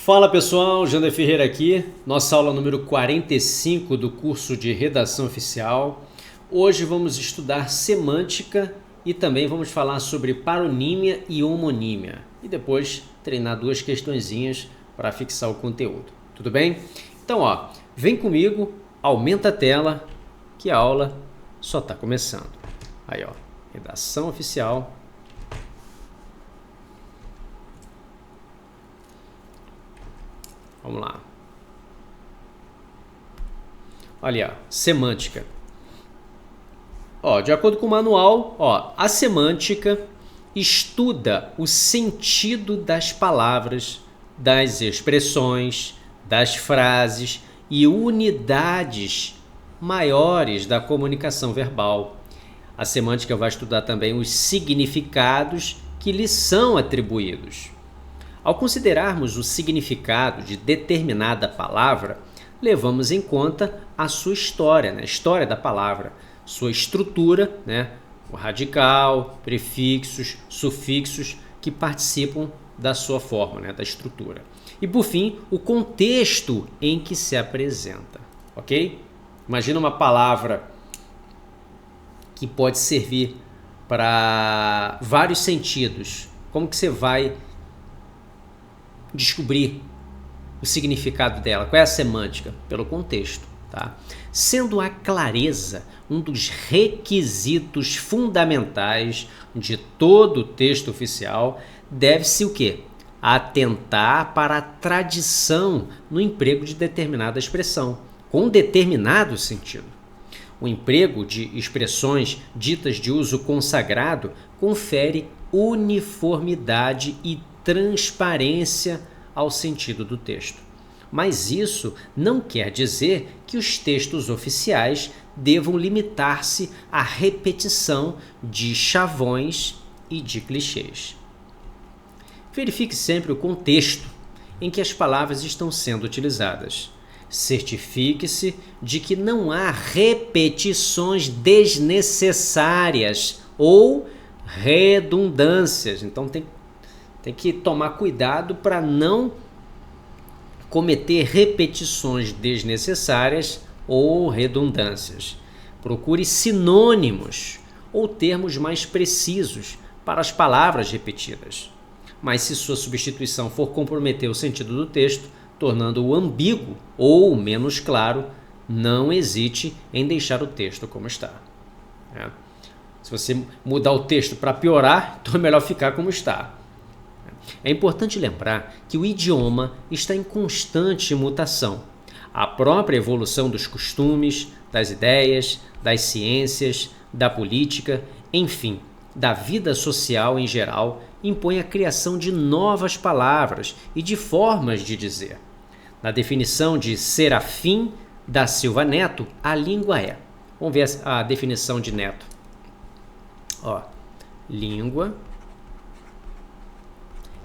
Fala pessoal, Jander Ferreira aqui, nossa aula número 45 do curso de Redação Oficial. Hoje vamos estudar semântica e também vamos falar sobre paronímia e homonímia. E depois treinar duas questõezinhas para fixar o conteúdo. Tudo bem? Então, vem comigo, aumenta a tela, que a aula só está começando. Aí, Redação Oficial. Vamos lá. Olha, semântica. De acordo com o manual, a semântica estuda o sentido das palavras, das expressões, das frases e unidades maiores da comunicação verbal. A semântica vai estudar também os significados que lhe são atribuídos. Ao considerarmos o significado de determinada palavra, levamos em conta a sua história, a história da palavra, sua estrutura, o radical, prefixos, sufixos que participam da sua forma, da estrutura. E, por fim, o contexto em que se apresenta, ok? Imagina uma palavra que pode servir para vários sentidos. Como que você vai descobrir o significado dela? Qual é a semântica? Pelo contexto, tá? Sendo a clareza um dos requisitos fundamentais de todo o texto oficial, deve-se o quê? Atentar para a tradição no emprego de determinada expressão, com determinado sentido. O emprego de expressões ditas de uso consagrado confere uniformidade e transparência ao sentido do texto. Mas isso não quer dizer que os textos oficiais devam limitar-se à repetição de chavões e de clichês. Verifique sempre o contexto em que as palavras estão sendo utilizadas. Certifique-se de que não há repetições desnecessárias ou redundâncias. Então tem que tomar cuidado para não cometer repetições desnecessárias ou redundâncias. Procure sinônimos ou termos mais precisos para as palavras repetidas. Mas se sua substituição for comprometer o sentido do texto, tornando-o ambíguo ou menos claro, não hesite em deixar o texto como está. Se você mudar o texto para piorar, então é melhor ficar como está. É importante lembrar que o idioma está em constante mutação. A própria evolução dos costumes, das ideias, das ciências, da política, enfim, da vida social em geral, impõe a criação de novas palavras e de formas de dizer. Na definição de Serafim da Silva Neto, a língua é. Vamos ver a definição de Neto. Língua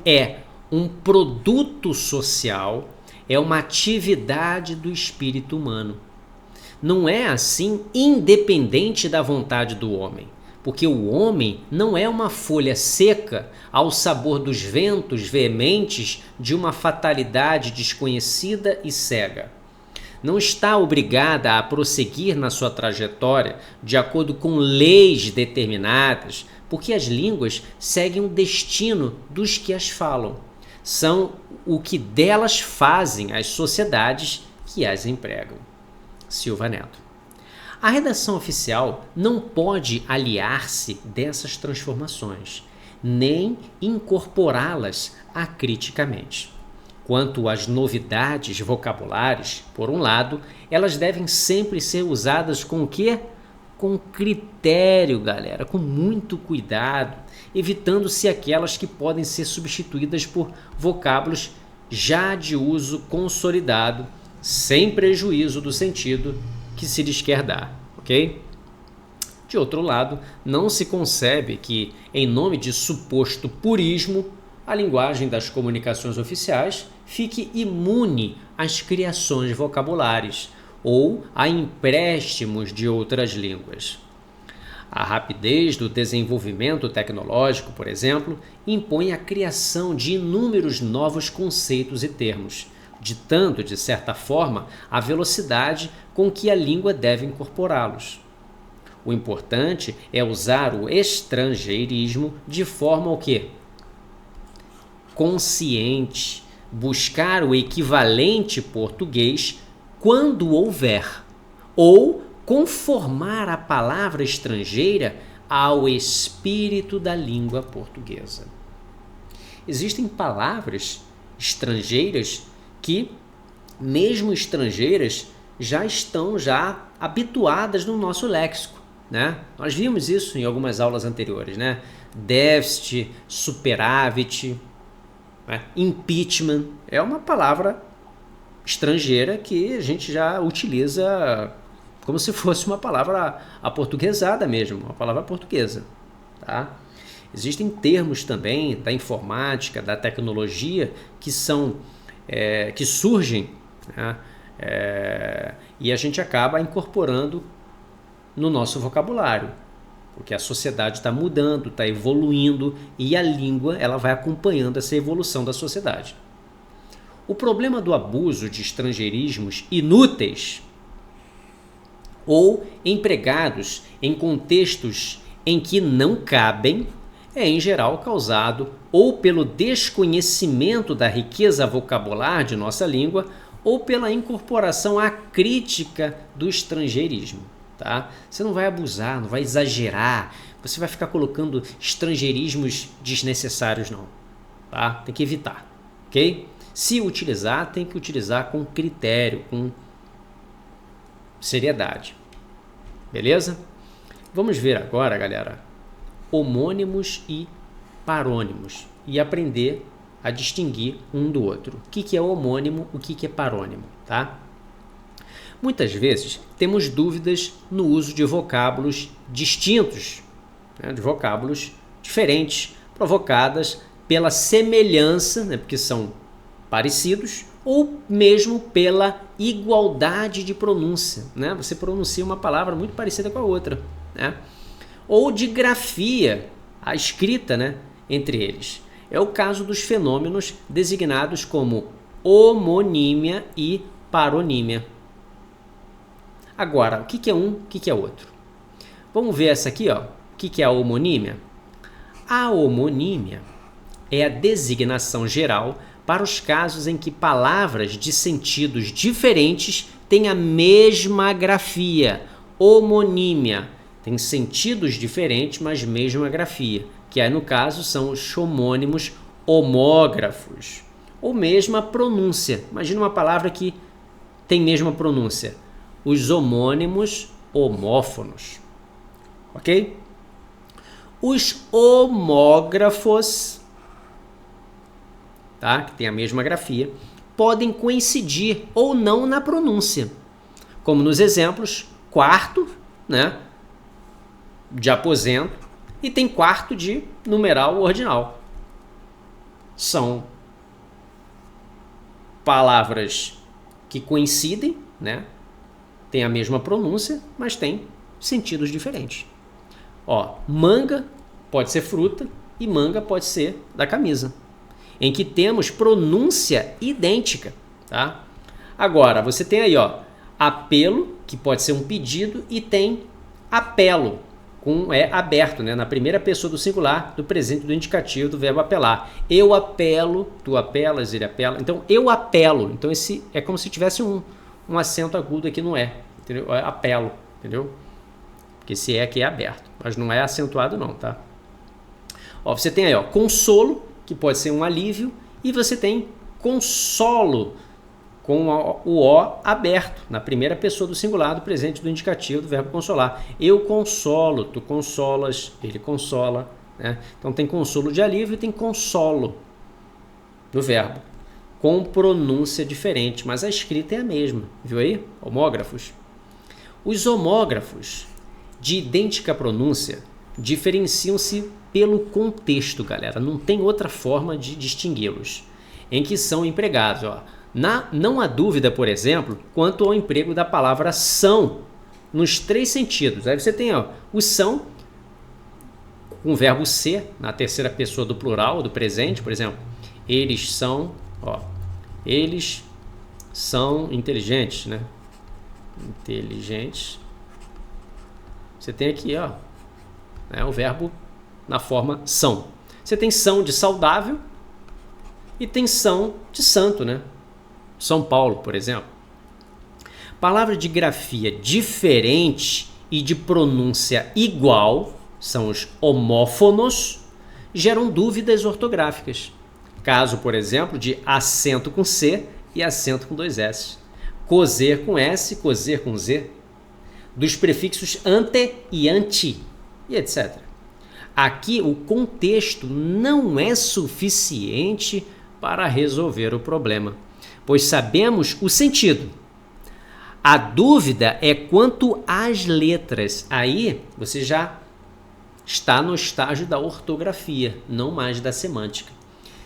é um produto social, é uma atividade do espírito humano. Não é assim independente da vontade do homem, porque o homem não é uma folha seca ao sabor dos ventos veementes de uma fatalidade desconhecida e cega. Não está obrigada a prosseguir na sua trajetória de acordo com leis determinadas, porque as línguas seguem o destino dos que as falam. São o que delas fazem as sociedades que as empregam. Silva Neto. A redação oficial não pode aliar-se dessas transformações, nem incorporá-las acriticamente. Quanto às novidades vocabulares, por um lado, elas devem sempre ser usadas com o quê? Com critério, galera, com muito cuidado, evitando-se aquelas que podem ser substituídas por vocábulos já de uso consolidado, sem prejuízo do sentido que se lhes quer dar, ok? De outro lado, não se concebe que, em nome de suposto purismo, a linguagem das comunicações oficiais fique imune às criações vocabulares ou a empréstimos de outras línguas. A rapidez do desenvolvimento tecnológico, por exemplo, impõe a criação de inúmeros novos conceitos e termos, ditando, de certa forma, a velocidade com que a língua deve incorporá-los. O importante é usar o estrangeirismo de forma o quê? Consciente, buscar o equivalente português quando houver, ou conformar a palavra estrangeira ao espírito da língua portuguesa. Existem palavras estrangeiras que, mesmo estrangeiras, já estão habituadas no nosso léxico, né? Nós vimos isso em algumas aulas anteriores, né? Déficit, superávit, né? Impeachment é uma palavra estrangeira que a gente já utiliza como se fosse uma palavra aportuguesada mesmo, uma palavra portuguesa, tá? Existem termos também da informática, da tecnologia que surgem, né? E a gente acaba incorporando no nosso vocabulário, porque a sociedade está mudando, está evoluindo e a língua ela vai acompanhando essa evolução da sociedade. O problema do abuso de estrangeirismos inúteis ou empregados em contextos em que não cabem é, em geral, causado ou pelo desconhecimento da riqueza vocabular de nossa língua ou pela incorporação acrítica do estrangeirismo. Tá? Você não vai abusar, não vai exagerar, você vai ficar colocando estrangeirismos desnecessários, não. Tá? Tem que evitar, ok? Se utilizar, tem que utilizar com critério, com seriedade. Beleza? Vamos ver agora, galera, homônimos e parônimos e aprender a distinguir um do outro. O que é homônimo, o que é parônimo, tá? Muitas vezes temos dúvidas no uso de vocábulos distintos, né, de vocábulos diferentes, provocadas pela semelhança, né, porque são parecidos, ou mesmo pela igualdade de pronúncia, né? Você pronuncia uma palavra muito parecida com a outra, né? Ou de grafia, a escrita, né, entre eles. É o caso dos fenômenos designados como homonímia e paronímia. Agora, o que é um, o que é outro? Vamos ver essa aqui, ó. O que é a homonímia? A homonímia é a designação geral para os casos em que palavras de sentidos diferentes têm a mesma grafia. Homonímia tem sentidos diferentes, mas mesma grafia, que aí no caso são os homônimos homógrafos, ou mesma pronúncia. Imagina uma palavra que tem mesma pronúncia. Os homônimos homófonos, ok? Os homógrafos, tá? Que tem a mesma grafia, podem coincidir ou não na pronúncia, como nos exemplos quarto, né, de aposento, e tem quarto de numeral ordinal. São palavras que coincidem, né? Tem a mesma pronúncia, mas tem sentidos diferentes. Ó, manga pode ser fruta e manga pode ser da camisa, em que temos pronúncia idêntica, tá? Agora, você tem aí, ó, apelo, que pode ser um pedido, e tem apelo, com aberto, né? Na primeira pessoa do singular, do presente do indicativo do verbo apelar. Eu apelo, tu apelas, ele apela. Então, eu apelo. Então, esse é como se tivesse um acento agudo aqui no é, entendeu? Apelo, entendeu? Porque esse aqui é aberto, mas não é acentuado não, tá? Ó, você tem aí, ó, consolo, que pode ser um alívio, e você tem consolo, com o O aberto, na primeira pessoa do singular, do presente do indicativo do verbo consolar. Eu consolo, tu consolas, ele consola, né? Então tem consolo de alívio e tem consolo do verbo, com pronúncia diferente, mas a escrita é a mesma, viu aí? Homógrafos. Os homógrafos de idêntica pronúncia diferenciam-se pelo contexto, galera. Não tem outra forma de distingui-los, em que são empregados, ó. Não há dúvida, por exemplo, quanto ao emprego da palavra são, nos três sentidos. Aí você tem, ó, o são com o verbo ser, na terceira pessoa do plural, do presente, por exemplo, eles são inteligentes, né? Inteligentes. Você tem aqui, o verbo na forma são. Você tem são de saudável e tem são de santo, né? São Paulo, por exemplo. Palavras de grafia diferente e de pronúncia igual, são os homófonos, geram dúvidas ortográficas. Caso, por exemplo, de acento com C e acento com 2 S. Cozer com S, cozer com Z. Dos prefixos ante e anti, e etc. Aqui o contexto não é suficiente para resolver o problema, pois sabemos o sentido. A dúvida é quanto às letras. Aí você já está no estágio da ortografia, não mais da semântica.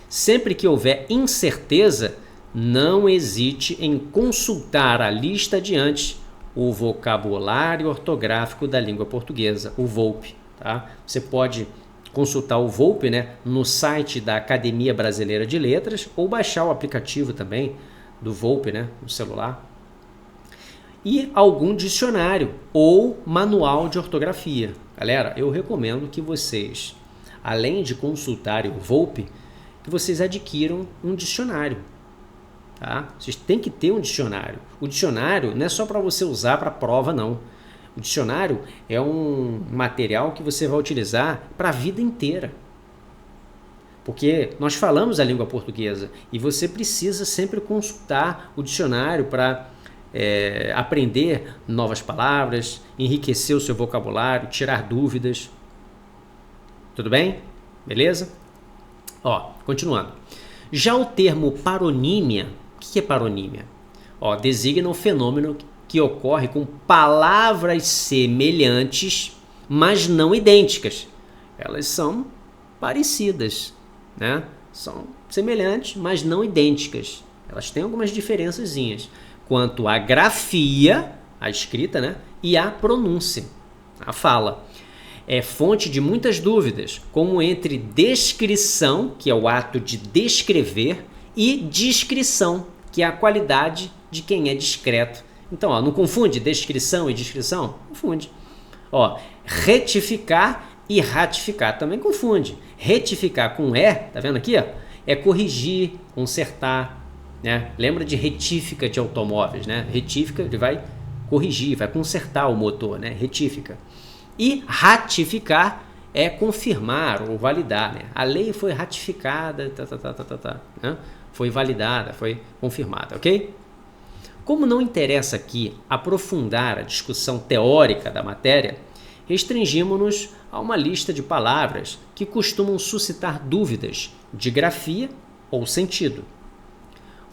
Sempre que houver incerteza, não hesite em consultar a lista adiante, o vocabulário ortográfico da língua portuguesa, o VOLP. Tá? Você pode consultar o VOLP, né, no site da Academia Brasileira de Letras ou baixar o aplicativo também do VOLP, né, no celular. E algum dicionário ou manual de ortografia. Galera, eu recomendo que vocês, além de consultarem o VOLP, que vocês adquiram um dicionário. Tá? Vocês têm que ter um dicionário. O dicionário não é só para você usar para prova, não. O dicionário é um material que você vai utilizar para a vida inteira. Porque nós falamos a língua portuguesa e você precisa sempre consultar o dicionário para aprender novas palavras, enriquecer o seu vocabulário, tirar dúvidas. Tudo bem? Beleza? Continuando. Já o termo paronímia, o que é paronímia? Designa um fenômeno que ocorre com palavras semelhantes, mas não idênticas. Elas são parecidas, né? São semelhantes, mas não idênticas. Elas têm algumas diferençazinhas quanto à grafia, a escrita, né? E a pronúncia, a fala. É fonte de muitas dúvidas, como entre descrição, que é o ato de descrever, e discrição, que é a qualidade de quem é discreto. Então, não confunde descrição e discrição? Confunde. Retificar e ratificar também confunde. Retificar com tá vendo aqui? É corrigir, consertar, né? Lembra de retífica de automóveis, né? Retífica, ele vai corrigir, vai consertar o motor, né? Retífica. E ratificar é confirmar ou validar, né? A lei foi ratificada, né? Foi validada, foi confirmada, ok? Como não interessa aqui aprofundar a discussão teórica da matéria, restringimos-nos a uma lista de palavras que costumam suscitar dúvidas de grafia ou sentido.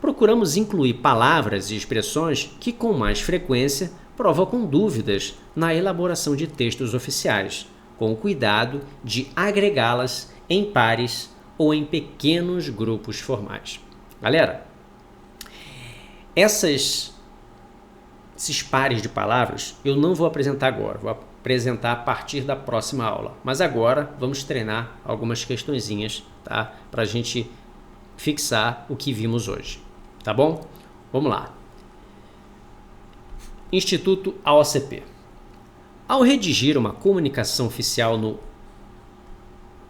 Procuramos incluir palavras e expressões que com mais frequência provocam dúvidas na elaboração de textos oficiais, com o cuidado de agregá-las em pares ou em pequenos grupos formais. Galera, esses pares de palavras eu não vou apresentar agora, vou apresentar a partir da próxima aula. Mas agora vamos treinar algumas questõezinhas, tá? Para a gente fixar o que vimos hoje, tá bom? Vamos lá. Instituto AOCP. Ao redigir uma comunicação oficial no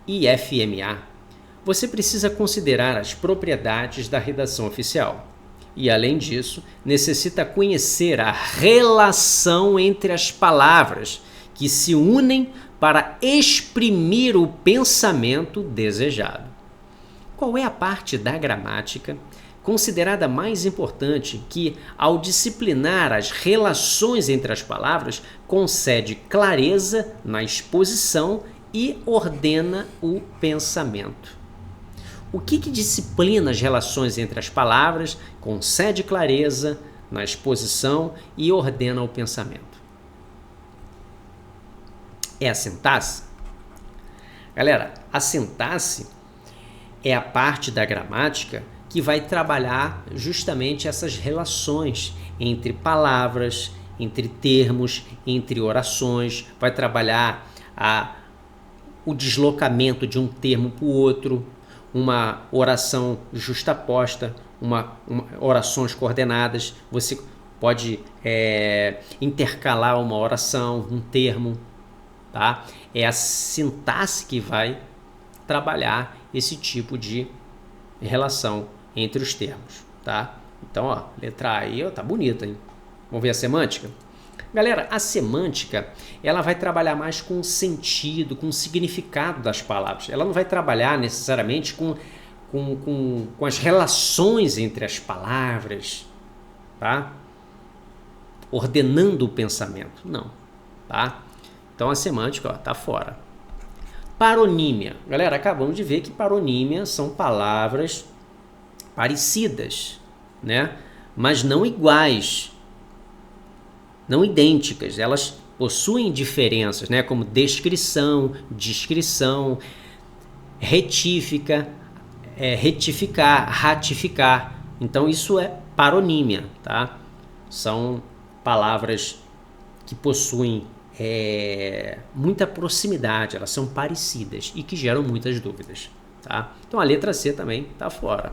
IFMA, você precisa considerar as propriedades da redação oficial. E, além disso, necessita conhecer a relação entre as palavras que se unem para exprimir o pensamento desejado. Qual é a parte da gramática considerada mais importante que, ao disciplinar as relações entre as palavras, concede clareza na exposição e ordena o pensamento? O que disciplina as relações entre as palavras, concede clareza na exposição e ordena o pensamento? É a sintaxe? Galera, a sintaxe é a parte da gramática que vai trabalhar justamente essas relações entre palavras, entre termos, entre orações, vai trabalhar a o deslocamento de um termo para o outro, uma oração justaposta, orações coordenadas. Você pode intercalar uma oração, um termo, tá? É a sintaxe que vai trabalhar esse tipo de relação entre os termos, tá? Então, ó, letra A aí, ó, tá bonita, hein? Vamos ver a semântica? Galera, a semântica, ela vai trabalhar mais com o sentido, com o significado das palavras. Ela não vai trabalhar necessariamente com as relações entre as palavras, tá? Ordenando o pensamento, não, tá? Então a semântica, ó, tá fora. Paronímia. Galera, acabamos de ver que paronímia são palavras parecidas, né? Mas não iguais, não idênticas. Elas possuem diferenças, né? Como descrição, descrição, retífica, retificar, ratificar. Então isso é paronímia, tá? São palavras que possuem muita proximidade, elas são parecidas e que geram muitas dúvidas, tá? Então a letra C também está fora.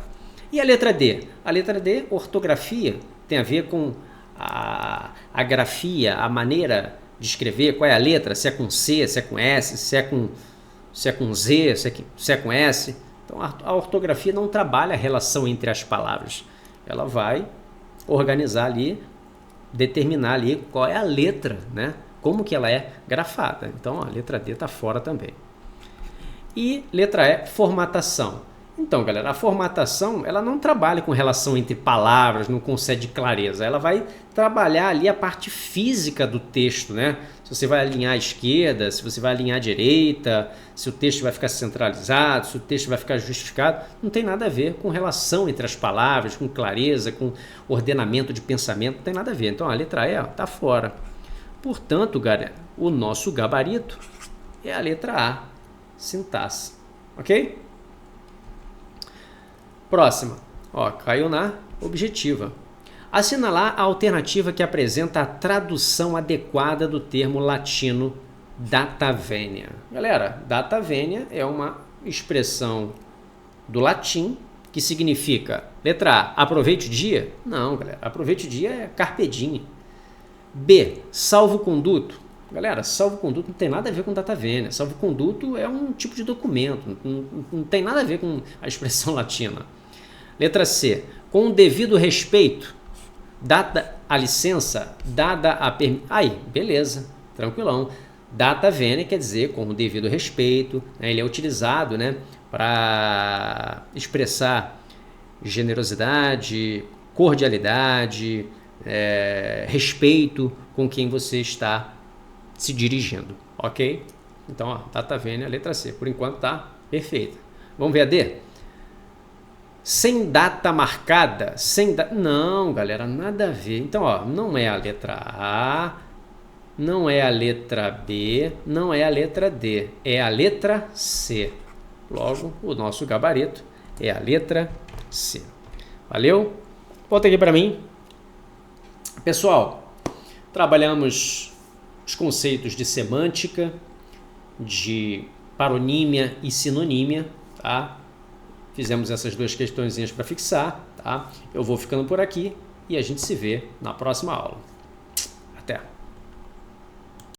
E a letra D? A letra D, ortografia, tem a ver com a grafia, a maneira de escrever, qual é a letra, se é com C, se é com S, se é com Z, se é com S. Então a ortografia não trabalha a relação entre as palavras, ela vai organizar ali, determinar ali qual é a letra, né? Como que ela é grafada. Então a letra D está fora também. E letra E, formatação. Então, galera, a formatação ela não trabalha com relação entre palavras, não concede clareza. Ela vai trabalhar ali a parte física do texto, né? Se você vai alinhar à esquerda, se você vai alinhar à direita, se o texto vai ficar centralizado, se o texto vai ficar justificado, não tem nada a ver com relação entre as palavras, com clareza, com ordenamento de pensamento, não tem nada a ver. Então a letra E está fora. Portanto, galera, o nosso gabarito é a letra A, sintaxe, ok? Próxima, ó, caiu na objetiva. Assinalar a alternativa que apresenta a tradução adequada do termo latino data venia. Galera, data venia é uma expressão do latim que significa, letra A, aproveite o dia? Não, galera, aproveite o dia é carpe diem. B, salvo-conduto. Galera, salvo-conduto não tem nada a ver com data venia. Salvo-conduto é um tipo de documento, não tem nada a ver com a expressão latina. Letra C, com o devido respeito, dada a licença, dada a permissão. Aí, beleza, tranquilão. Data venia quer dizer com o devido respeito, né? Ele é utilizado, né, para expressar generosidade, cordialidade, respeito com quem você está se dirigindo, ok? Então, ó, data venia, letra C, por enquanto tá perfeita. Vamos ver a D? Sem data marcada, não, galera, nada a ver. Então, ó, não é a letra A, não é a letra B, não é a letra D, é a letra C. Logo, o nosso gabarito é a letra C. Valeu? Volta aqui para mim. Pessoal, trabalhamos os conceitos de semântica, de paronímia e sinonímia, tá? Fizemos essas duas questõezinhas para fixar, tá? Eu vou ficando por aqui e a gente se vê na próxima aula.